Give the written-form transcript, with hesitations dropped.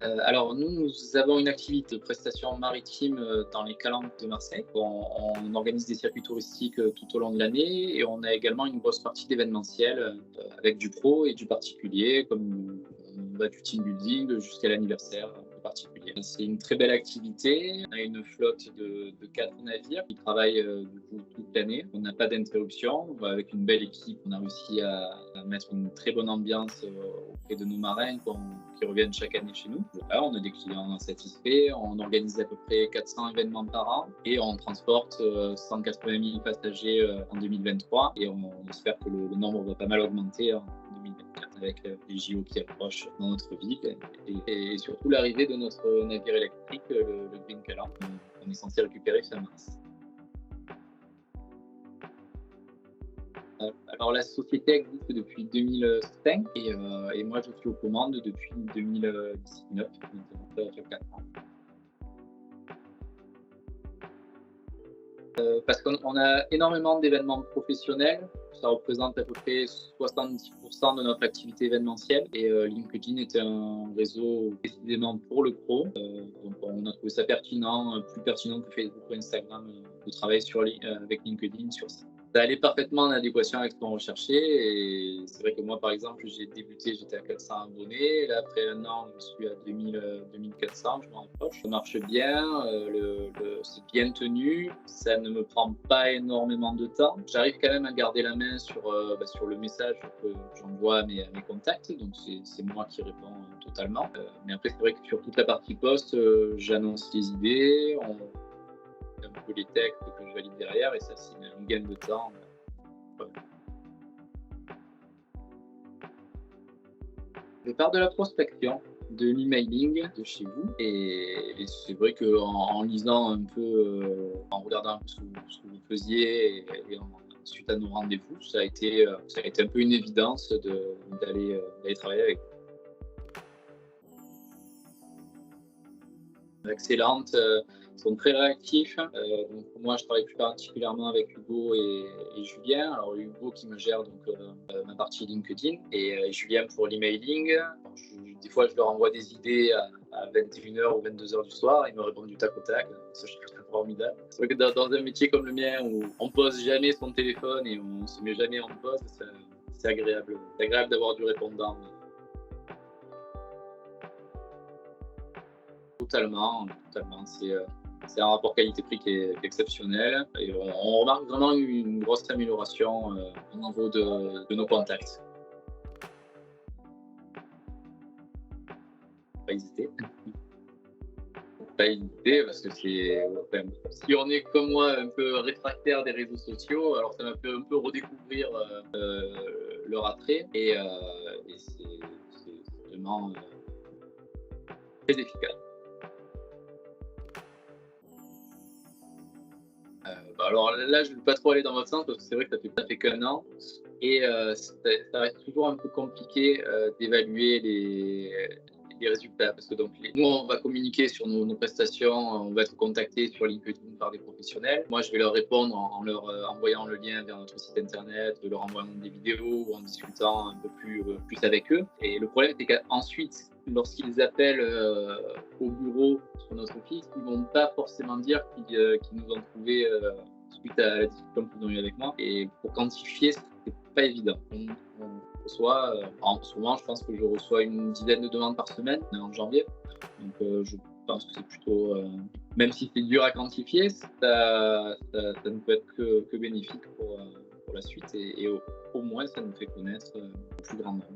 Alors nous avons une activité de prestation maritime, dans les calanques de Marseille. On organise des circuits touristiques, tout au long de l'année et on a également une grosse partie d'événementiel, avec du pro et du particulier, comme on va du team building jusqu'à l'anniversaire, particulier. C'est une très belle activité. On a une flotte de 4 navires qui travaillent du coup toute l'année. On n'a pas d'interruption. Avec une belle équipe, on a réussi à mettre une très bonne ambiance auprès de nos marins qui reviennent chaque année chez nous. Voilà, on a des clients satisfaits. On organise à peu près 400 événements par an et on transporte 180 000 passagers en 2023 et on espère que le nombre va pas mal augmenter en 2024 avec les JO qui approchent dans notre ville et surtout l'arrivée de notre navire électrique, le Green Calanque, qu'on est censé récupérer fin mars. Alors la société existe depuis 2005 et moi je suis aux commandes depuis 2019, donc ça fait 4 ans. Parce qu'on a énormément d'événements professionnels. Ça représente à peu près 70% de notre activité événementielle. Et LinkedIn est un réseau précisément pour le pro. Donc on a trouvé ça pertinent, plus pertinent que Facebook ou Instagram, de travailler avec LinkedIn sur ça. Ça allait parfaitement en adéquation avec ce qu'on recherchait. Et c'est vrai que moi, par exemple, j'ai débuté, j'étais à 400 abonnés. Là, après un an, je suis à 2400, je m'en rapproche. Ça marche bien, c'est bien tenu, ça ne me prend pas énormément de temps. J'arrive quand même à garder la main sur le message que j'envoie à mes contacts, donc c'est moi qui réponds totalement. Mais après, c'est vrai que sur toute la partie post, j'annonce les idées, on fait un peu les textes que je valide derrière, et ça, c'est une gain de temps. Ouais. Je pars de la prospection, de l'emailing de chez vous. Et c'est vrai qu'en lisant un peu, en regardant un peu ce que vous faisiez suite à nos rendez-vous, ça a été un peu une évidence d'aller travailler avec vous. Excellente, ils sont très réactifs. Donc moi, je travaille plus particulièrement avec Hugo et Julien. Alors Hugo qui me gère donc ma partie LinkedIn et Julien pour l'emailing. Des fois, je leur envoie des idées à 21h ou 22h du soir. Ils me répondent du tac au tac. Ça, je trouve ça formidable. C'est vrai que dans un métier comme le mien où on pose jamais son téléphone et on se met jamais en pause, c'est agréable. C'est agréable d'avoir du répondant. Totalement. C'est un rapport qualité-prix qui est exceptionnel et on remarque vraiment une grosse amélioration au niveau de nos contacts. Pas hésiter. Pas hésiter parce que enfin, si on est comme moi un peu réfractaire des réseaux sociaux, alors ça m'a fait un peu redécouvrir leur attrait et c'est vraiment très efficace. Alors là, je ne vais pas trop aller dans votre sens parce que c'est vrai que ça fait qu'un an et ça reste toujours un peu compliqué d'évaluer les résultats parce que donc nous, on va communiquer sur nos prestations, on va être contacté sur LinkedIn par des professionnels. Moi, je vais leur répondre en leur envoyant le lien vers notre site internet, de leur envoyant des vidéos ou en discutant un peu plus avec eux. Et le problème, c'est qu'ensuite, lorsqu'ils appellent au bureau sur notre fixe, ils ne vont pas forcément dire qu'ils nous ont trouvé suite à la discussion qu'ils ont eue avec moi. Et pour quantifier, c'est pas évident. On reçoit, en ce moment, je pense que je reçois une dizaine de demandes par semaine en janvier. Donc je pense que c'est plutôt, même si c'est dur à quantifier, ça ne peut être que bénéfique pour la suite et au moins ça nous fait connaître le plus grand nombre.